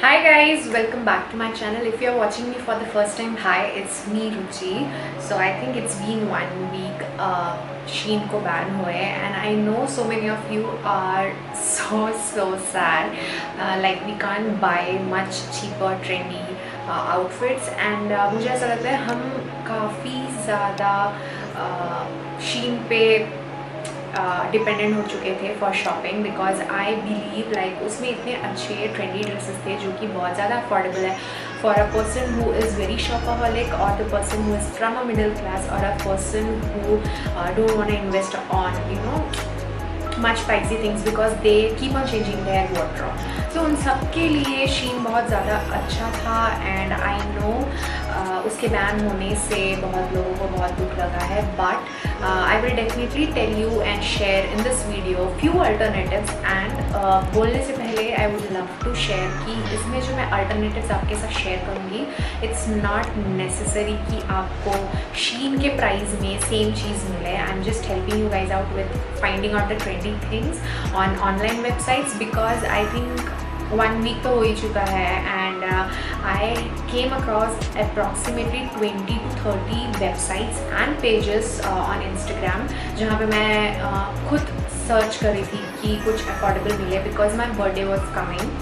Hi guys, welcome back to my channel. If you're watching me for the first time, hi, it's me Ruchi. So I think it's been 1 week Shein ko ban hue and I know so many of you are so sad. Like we can't buy much cheaper trendy outfits and मुझे ऐसा लगता है हम काफ़ी ज़्यादा Shein पे dependent हो चुके थे for shopping because I believe like उसमें इतने अच्छे ट्रेंडी ड्रेसेस थे जो कि बहुत ज़्यादा अफोर्डेबल है for a person who is very shopaholic और the person who is from a middle class और a person who don't want to invest on much pricey things because they keep on changing their wardrobe. So उन सब के लिए Shein बहुत ज़्यादा अच्छा था and I know उसके बैन होने से बहुत लोगों को बहुत दुख लगा है but I will definitely tell you and share in this video few alternatives and बोलने से पहले I would love to share कि इसमें जो मैं alternatives आपके साथ share करूँगी it's not necessary कि आपको Shein के प्राइस में सेम चीज़ मिले. I'm just helping you guys out with finding out the trendy things on online websites because I think 1 week तो हो ही चुका है and I came across approximately 20 to 30 websites and pages on Instagram जहाँ पे मैं खुद search कर रही थी कि कुछ अफोर्डेबल मिले because my birthday was coming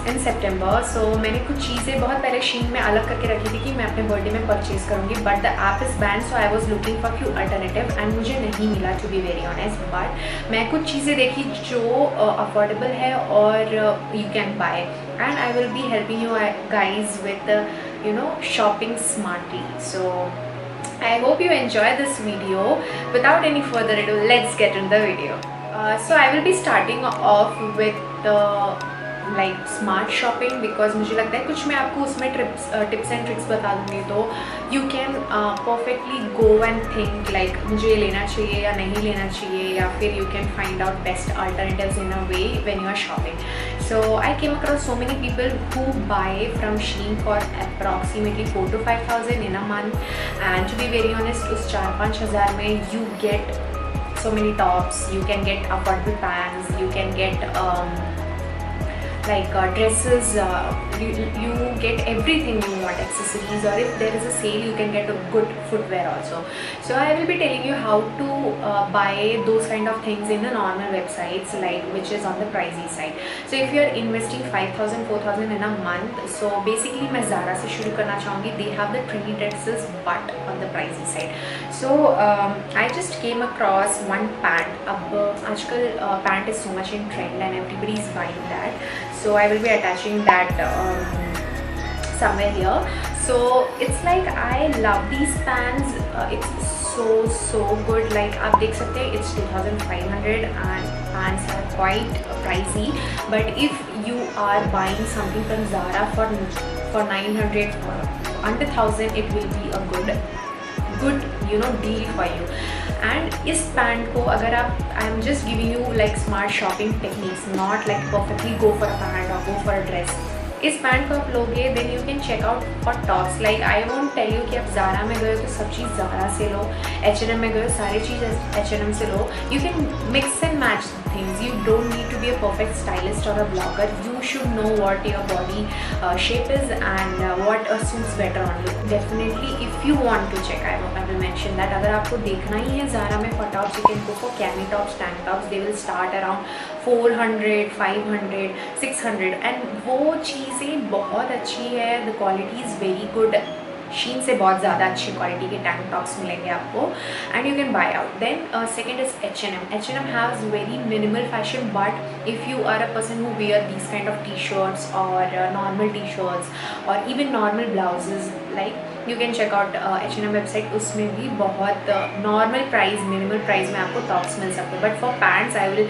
in September. So मैंने कुछ चीज़ें बहुत पहले Shein में अलग करके रखी थी कि मैं अपने बर्थडे में परचेज़ करूँगी but the app is ban so I was looking for few alternative and मुझे नहीं मिला to be very honest but मैं कुछ चीज़ें देखी जो अफोर्डेबल है और you can buy and I will be helping you guys with shopping smartly. So I hope you enjoy this video. Without any further ado, let's get in the video. So I will be starting off with the smart shopping because मुझे लगता है कुछ मैं आपको उसमें tips and tricks बता दूँगी तो you can perfectly go and think like मुझे ये लेना चाहिए या नहीं लेना चाहिए या फिर you can find out best alternatives in a way when you are shopping. So I came across so many people who buy from Shein for approximately 4,000 to 5,000 in a month and to be very honest उस 4-5 हज़ार में you get so many tops, you can get affordable pants, you can get dresses, you get everything you want, accessories, or if there is a sale you can get a good footwear also. So I will be telling you how to buy those kind of things in the normal websites which is on the pricey side. So if you are investing 5,000 4,000 in a month, so basically मैं Zara से शुरू करना चाहूँगी. They have the trendy dresses but on the pricey side. So I just came across one pant. अब आजकल pant is so much in trend and everybody is buying that. So I will be attaching that somewhere here. So it's like I love these pants. It's so good. Like आप देख सकते हैं it's 2,500 and pants are quite pricey. But if you are buying something from Zara for 900 or under 1,000, it will be a good deal for you. And इस pant को अगर आप I am just giving you like smart shopping techniques not like perfectly go for a pant और go for a dress. इस pant को आप लोगे then you can check out for tops. Like I won't tell you कि आप Zara में गए तो सब चीज़ Zara से लो, H&M में गए सारी चीज़ H&M से लो. You can mix and match things. You don't need to be a perfect stylist or a blogger. You should know what your body shape is and what suits better on you. Definitely if you want to check, I will mention that अगर आपको देखना ही है Zara में for tops, you can go for cami tops, tank tops. They will start around 400 500 600 and वो चीज़ें बहुत अच्छी है. The quality is very good. Shein से बहुत ज़्यादा अच्छी क्वालिटी के टैंक टॉप्स मिलेंगे आपको and you can buy out. Then second is H&M. H&M has very minimal fashion but if you are a person who wear these kind of T shirts और normal T shirts और even normal blouses like you can check out H&M website. उसमें भी बहुत normal price minimal price में आपको tops मिल सकते हैं. But for pants I will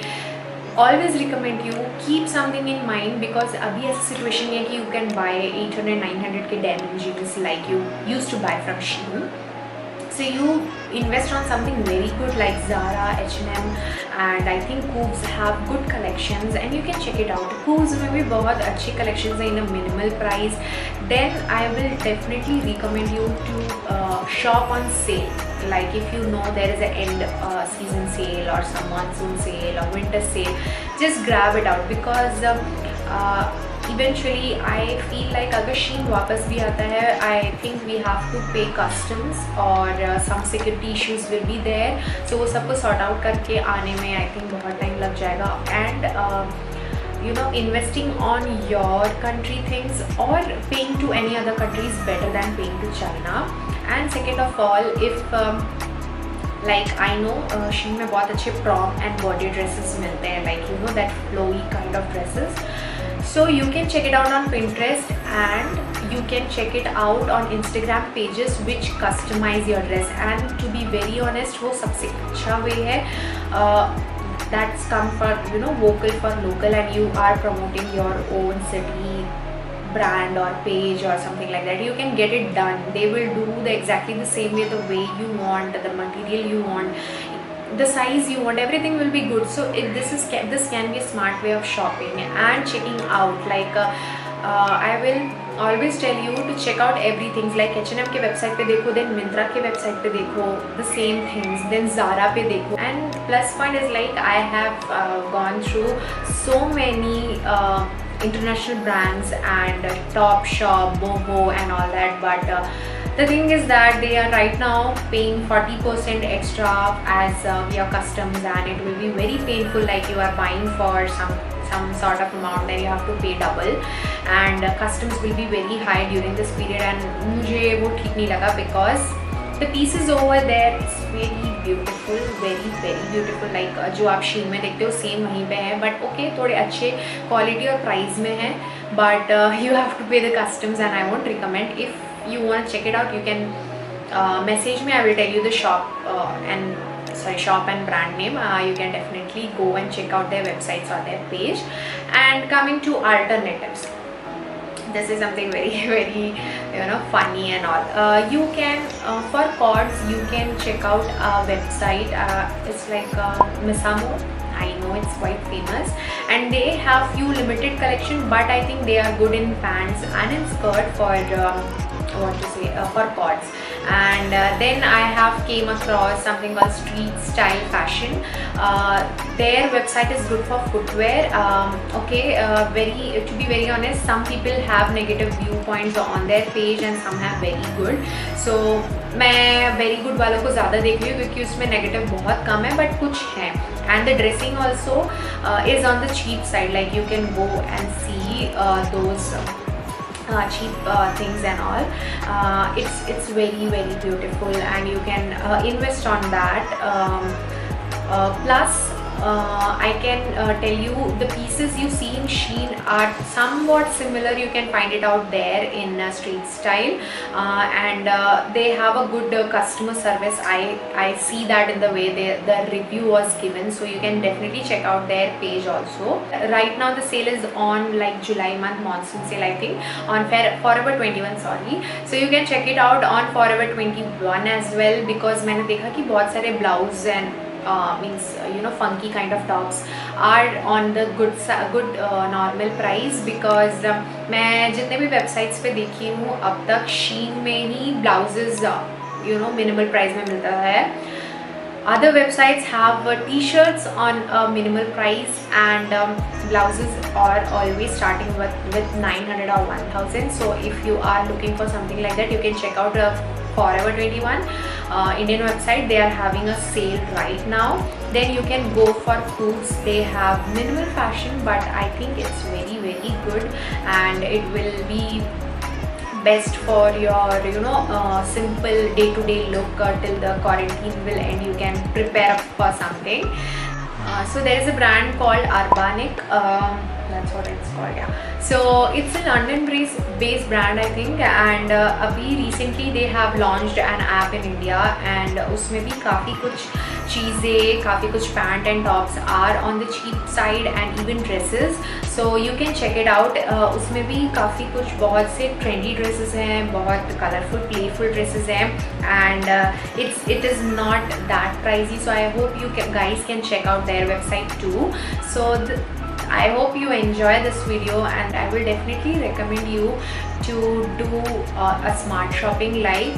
always recommend you keep something in mind because अभी ऐसी situation है कि you can buy 800-900 के denim jeans like you used to buy from Shein. So you invest on something very good like Zara, H&M and I think Cooves have good collections and you can check it out. Cooves में भी बहुत अच्छी collections हैं in a minimal price. Then I will definitely recommend you to shop on sale. Like if you know there is an end season sale or some monsoon sale or winter sale, just grab it out because eventually I feel like अगर शीन वापस भी आता है, I think we have to pay customs और some security issues will be there. So वो सबको sort out करके आने में I think बहुत time लग जाएगा. And you know, investing on your country things or paying to any other country is better than paying to China. And second of all, if like I know Shein में बहुत अच्छे prom and body dresses मिलते हैं, like you know that flowy kind of dresses. So you can check it out on Pinterest and you can check it out on Instagram pages which customize your dress. And to be very honest, वो सबसे अच्छा way है. That's come for, you know, vocal for local, and you are promoting your own city brand or page or something like that. You can get it done. They will do exactly the same way, the way you want, the material you want, the size you want, everything will be good. So if this can be a smart way of shopping and checking out. Like I will always tell you to check out everything. Like H&M के website पे देखो, then Myntra के website पे देखो the same things, then Zara पे देखो. And plus point is like I have gone through so many international brands and Topshop, Boho and all that, but the thing is that they are right now paying 40% extra as via customs, and it will be very painful. Like you are buying for some sort of amount, then you have to pay double, and customs will be very high during this period. And मुझे वो ठीक नहीं लगा because the pieces over there is very beautiful, very beautiful. Like जो आप शीन में देखते हो सेम वहीं पे है, but okay थोड़े अच्छे क्वालिटी और प्राइस में है, but you have to pay the customs and I won't recommend. If you want to check it out, you can message me. I will tell you the shop and brand name. You can definitely go and check out their websites or their page. And coming to alternatives, this is something very you know funny and all. You can for cords you can check out a website. It's like Misamo. I know it's quite famous, and they have few limited collection, but I think they are good in pants and in skirt for for cords. And then I have came across something called Street Style Fashion. Their website is good for footwear. To be very honest, some people have negative viewpoints on their page and some have very good. So मैं very good वालों को ज़्यादा देख रही हूँ क्योंकि उसमें negative बहुत कम है, but कुछ है. And the dressing also is on the cheap side. Like you can go and see those cheap things and all. It's very beautiful, and you can invest on that. Plus I can tell you the pieces you see in Shein are somewhat similar. You can find it out there in Street Style, and they have a good customer service. I see that in the way the review was given, so you can definitely check out their page also. Right now the sale is on, like July month monsoon sale, I think, on Forever 21, sorry. So you can check it out on Forever 21 as well, because मैंने देखा कि बहुत सारे blouse and means you know funky kind of tops are on the good normal price. Because मैं जितने भी websites पे देखी हूँ अब तक Shein में ही blouses you know minimal price में मिलता है. Other websites have t-shirts on a minimal price, and blouses are always starting with 900 or 1000. So if you are looking for something like that, you can check out Forever 21 Indian website. They are having a sale right now. Then you can go for foods. They have minimal fashion, but I think it's very good, and it will be best for your you know simple day-to-day look till the quarantine will end. You can prepare up for something. So there is a brand called Urbanic. That's what it's called, yeah. So it's a London-based brand, I think, and अभी recently they have launched an app in India, and उसमें भी काफ़ी कुछ चीज़ें, काफ़ी कुछ pant and tops are on the cheap side, and even dresses. So you can check it out. उसमें भी काफ़ी कुछ बहुत से trendy dresses हैं, बहुत colorful, playful dresses हैं, and it is not that pricey. So I hope you guys can check out their website too. So I hope you enjoy this video, and I will definitely recommend you to do a smart shopping. Like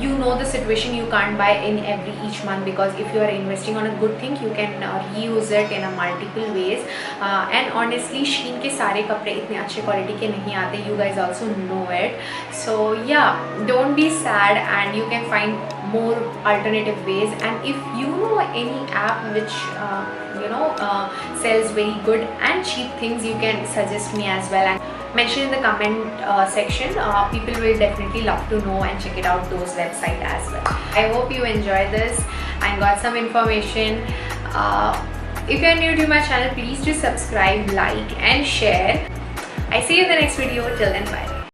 you know the situation, you can't buy in every each month, because if you are investing on a good thing, you can reuse it in a multiple ways. And honestly, Shein के सारे कपड़े इतने अच्छे quality के नहीं आते. You guys also know it. So yeah, don't be sad, and you can find more alternative ways. And if you know any app which sells very good and cheap things, you can suggest me as well and mention in the comment section. People will definitely love to know and check it out, those websites as well. I hope you enjoyed this and got some information. If you are new to my channel, please do subscribe, like and share. I see you in the next video. Till then, bye.